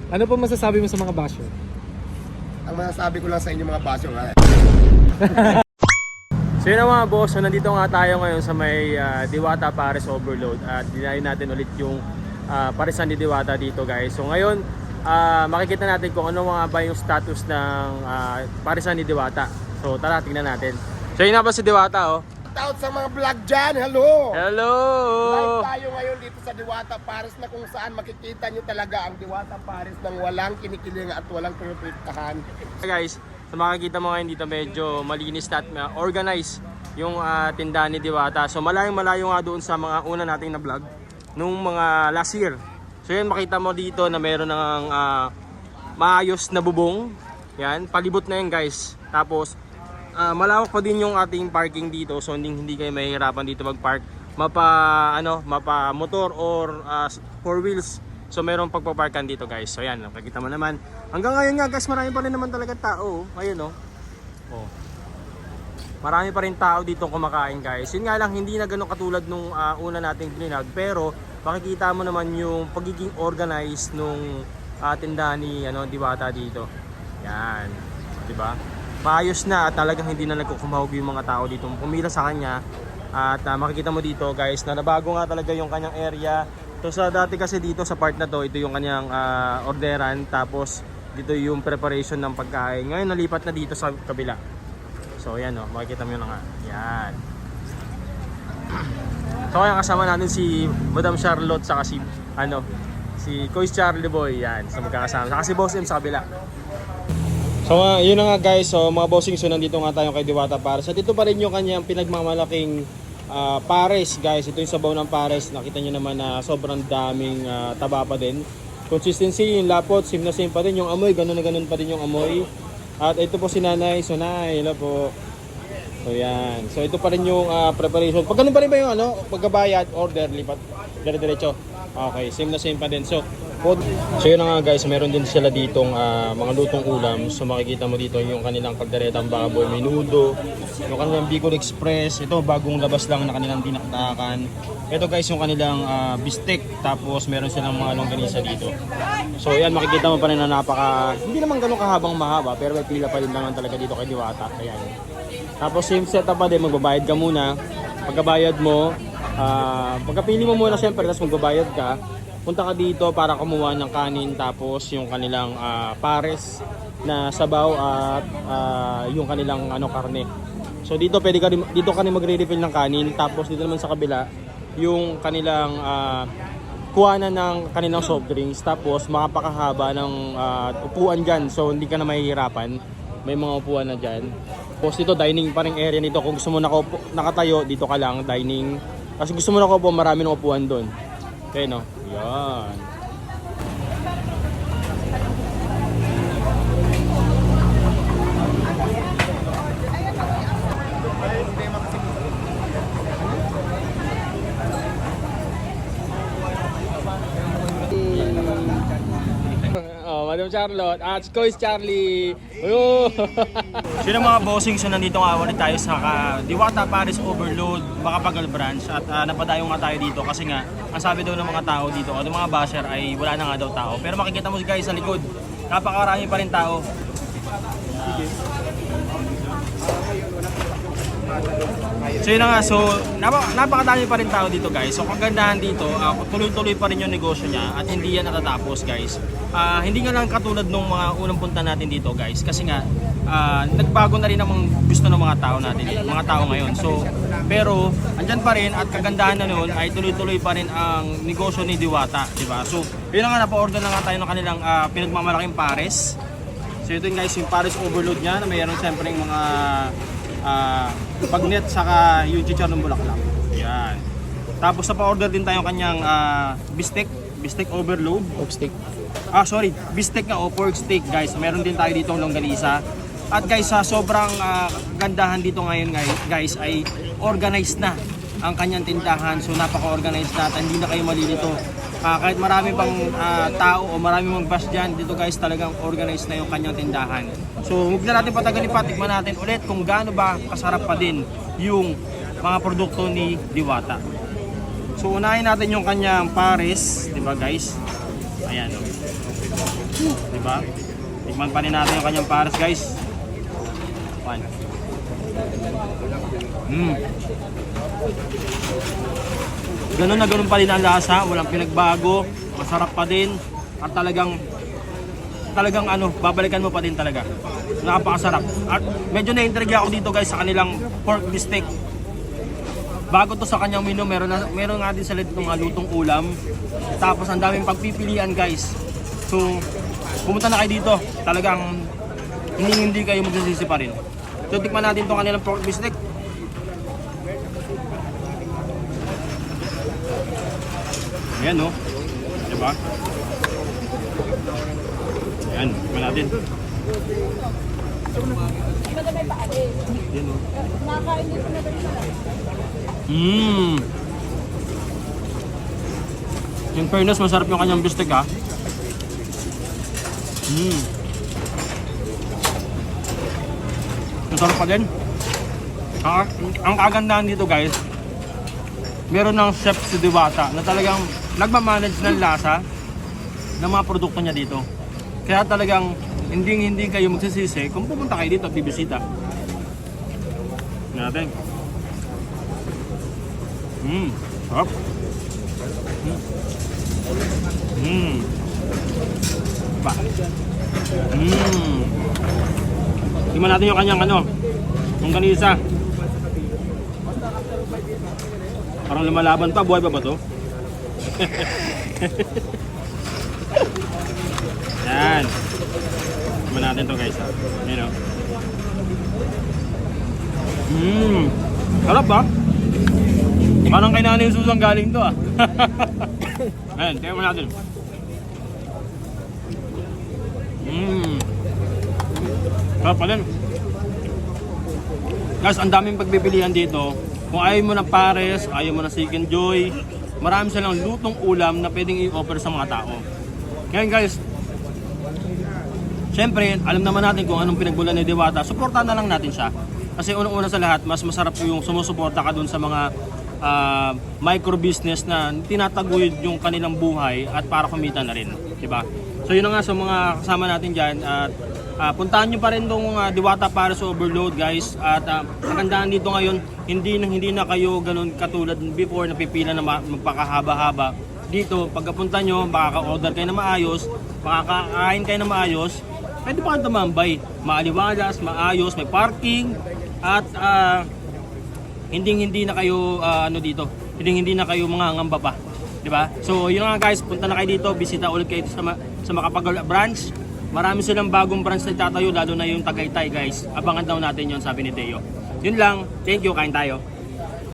Ano po masasabi mo sa mga basher? Ang masasabi ko lang sa inyo mga basyo nga. So yun mga boss, so nandito nga tayo ngayon sa may Diwata Pares Overload at dinayin natin ulit yung parisan ni Diwata dito guys. So ngayon, makikita natin kung ano nga ba yung status ng parisan ni Diwata. So tara, tingnan natin. So yun na ba si Diwata oh? Out sa mga vlog dyan, hello! Hello! Live tayo ngayon dito sa Diwata Pares na kung saan makikita nyo talaga ang Diwata Pares ng walang kinikiling at walang pinupitahan. Guys, so makikita mo ngayon dito medyo malinis at organized yung tindahan ni Diwata. So malayo nga doon sa mga una nating na vlog nung mga last year. So yun, makita mo dito na meron ng maayos na bubong. Yan, palibot na yan guys. Tapos malawak pa din yung ating parking dito. So hindi kayo mahihirapan dito mag-park. Mapa motor or 4 wheels. So mayroong pagpaparkan dito guys. So yan, nakikita mo naman. Hanggang ngayon nga guys, marami pa rin naman talaga tao. Ayun oh. Marami pa rin tao dito kumakain guys. Yun nga lang, hindi na ganun katulad nung una nating vlog. Pero makikita mo naman yung pagiging organized nung tindahan ni Diwata dito. Yan, di ba? Maayos na at talagang hindi na nagkukumahog yung mga tao dito pumila sa kanya. At makikita mo dito guys na nabago nga talaga yung kanyang area. So sa dati kasi dito sa part na to, ito yung kanyang orderan, tapos dito yung preparation ng pagkain. Ngayon nalipat na dito sa kabila. So ayan makikita mo yun nga. Yan. So kaya kasama natin si Madam Charlotte saka si Coach Charlie Boy. Yan, so magkakasama. Saka si Boss M sa kabila. So yun na nga guys, so mga bossing, so nandito nga tayo kay Diwata Pares. At ito pa rin yung kanyang pinagmamalaking pares guys. Ito yung sabaw ng pares. Nakita nyo naman na sobrang daming taba pa din. Consistency, yung lapot, same na same pa din. Yung amoy, ganun na ganun pa din yung amoy. At ito po si Nanay. So Nay, hello po. So yan. So ito pa rin yung preparation. Pag ganun pa rin ba yung pagkabayad, order, lipat, dire-diretso. Okay, same na same pa din. So yun na nga guys, meron din sila ditong mga lutong ulam. So makikita mo dito yung kanilang kalderetang baboy, menudo, yung kanilang Bicol Express. Ito bagong labas lang na kanilang dinakdakan. Ito guys yung kanilang bistek. Tapos meron silang mga longganisa dito. So yan, makikita mo pa rin na hindi naman ganun kahabang mahaba, pero may pila pa rin naman talaga dito kay Diwata. Ayan. Tapos same setup pa din, magbabayad ka muna. Pagkabayad mo, pagkapili mo muna syempre, tapos magbabayad ka. Punta ka dito para kumuha ng kanin, tapos yung kanilang pares na sabaw at yung kanilang karne. So dito dito ka rin magre-refill ng kanin, tapos dito naman sa kabila yung kanilang kuhanan ng kanilang soft drinks, tapos makapakahaba ng upuan diyan. So hindi ka na mahihirapan. May mga upuan na diyan. Tapos dito dining pa ring area nito. Kung gusto mo nakatayo, dito ka lang dining. Kasi gusto mo nakaupo, marami ng upuan doon. Okay no? Yan. Madam Charlotte at Coach Charlie. Sino mga bossing, so nandito nga ulit tayo sa Diwata Pares Overload, Macapagal branch. At napadayo nga tayo dito kasi nga ang sabi daw ng mga tao dito o ng mga basher ay wala na nga daw tao. Pero makikita mo guys sa likod, napakarami pa rin tao. So yun na nga, so napakadami pa rin tao dito guys. So kagandahan dito, tuloy-tuloy pa rin yung negosyo niya at hindi yan natatapos guys. Hindi nga lang katulad nung mga unang punta natin dito guys. Kasi nga, nagbago na rin ang gusto ng mga tao natin, mga tao ngayon. So, pero andyan pa rin at kagandahan na noon ay tuloy-tuloy pa rin ang negosyo ni Diwata, di ba? So, yun na nga, napa-order na nga tayo ng kanilang pinagmamalaking pares. So ito guys, yung pares overload niya na mayroon siyempre yung mga pagnet saka yung chicharron bulaklak. Yan. Tapos napa-order din tayo kanyang bistek overload. Pork steak. Bistek nga o pork steak guys. Meron din tayo dito ng longganisa. At guys, sa sobrang gandahan dito ngayon guys ay organized na ang kanyang tindahan. So napaka-organized na at hindi na kayo malilito. Kahit marami pang tao o marami mang bus dyan, dito guys talagang organized na yung kanyang tindahan. So huwag na natin patagalin pa, tikman natin ulit kung gaano ba kasarap pa din yung mga produkto ni Diwata. So unahin natin yung kanyang pares, di ba guys? Ayan o. Diba? Tikman pa rin natin yung kanyang pares guys. One. Ganun na ganun pa rin ang lasa, walang pinagbago, masarap pa din at talagang ano, babalikan mo pa din talaga. Napakasarap. At medyo na-intrigue ako dito guys sa kanilang pork bistec. Bago to sa kanyang menu, meron nga din sila dito mga lutong ulam. Tapos ang daming pagpipilian guys. So, pumunta na kayo dito. Talagang hindi kayo magsisisi pa rin. So, tikman natin itong kanilang pork bistec. Ayan no. Diba? Ayan, tikman natin. Ayan no. In fairness, masarap yung kanyang bistec ha. Masarap pa din. Ang kagandahan dito guys, meron ng chef si Diwata na talagang nagmamanage ng lasa ng mga produkto niya dito. Kaya talagang hindi kayo magsisisi kung pupunta kayo dito at bibisita. Natin. Sarap. Diba? Tingnan natin yung kanyang yung ganisa. Parang lumalaban pa, buhay pa ba to? Yan. Tingnan natin to guys. Ayan o. Sarap ba? Parang kay Nanay Susang galing to ah. Ayan, tingnan natin. Sarap pa din. Guys, ang daming pagbibilihan dito. Kung ayaw mo ng pares, ayaw mo ng chicken joy, marami silang lutong ulam na pwedeng i-offer sa mga tao. Ngayon guys, syempre, alam naman natin kung anong pinagbulan ni Diwata, suportahan na lang natin siya. Kasi unang-una sa lahat, mas masarap yung sumusuporta ka dun sa mga micro business na tinataguyod yung kanilang buhay at para kumita na rin, diba? So yun na nga sa mga kasama natin dyan at puntahan nyo pa rin itong Diwata Pares Overload guys at magandaan dito ngayon, hindi na kayo ganun katulad before na pipila na magpakahaba-haba. Dito pagkapunta nyo, makaka-order kayo na maayos, makakain kayo na maayos, pwede pa kayo tumambay, maaliwalas, maayos, may parking at hindi na kayo dito, hindi na kayo mga ngamba pa, di ba? So yun nga guys, punta na kayo dito, bisita ulit kayo sa Macapagal branch. Marami silang bagong branch na itatayo, lalo na yung Tagaytay guys. Abangan daw natin yon, sabi ni Teo. Yun lang, thank you, kain tayo.